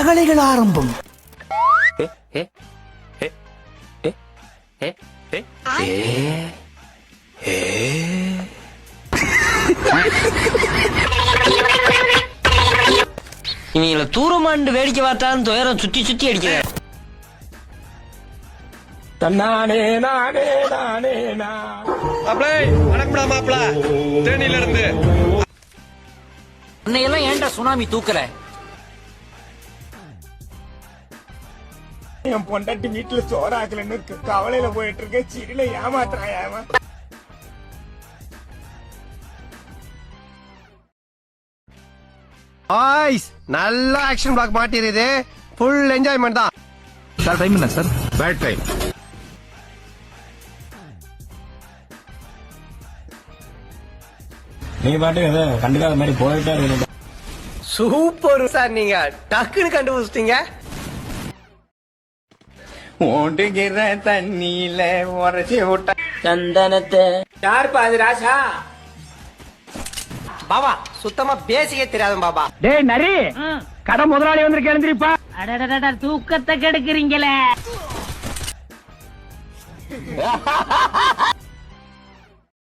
ரகளைகள் ஆரம்பம். இவங்கள தூரமாண்டு வேடிக்கை பார்த்தாலும் துயரம் சுத்தி சுத்தி அடிக்கிற. தன்னானே நானே நானே மாப்பிள வணக்கம்டா மாப்பிள தேனியில இருந்து அன்னையெல்லாம் ஏன்டா சுனாமி தூக்கல? என் பொண்டாட்டி வீட்டுல சோறாக்கலன்னு கவலையில போயிட்டு இருக்க சிறில ஏமாத்துறாயா? ஆய்ஸ் நல்ல ஆக்ஷன் பிளாக் மாட்டிருது. ஃபுல் என்ஜாய்மெண்ட் தான் சார். டைம் என்ன சார்? Bad time. நீ பாட்டுக்கு ஏதோ கண்டுக்காத மாதிரி போயிட்டே இருக்கு. சூப்பர் சார், நீங்க டக்குன்னு கண்டுபிடிச்சிட்டீங்க. ஓட்டுகிற தண்ணியில உரைச்சி விட்ட சந்தனத்தை யார் பாது ராசா? பாபா சுத்தமா பேசிக்கே தெரியாத பாபா. டேய் நரி, கடை முதலாளி வந்து எழுந்திரிப்பா. அடடடட தூக்கத்தை கெடுக்கிறீங்களே.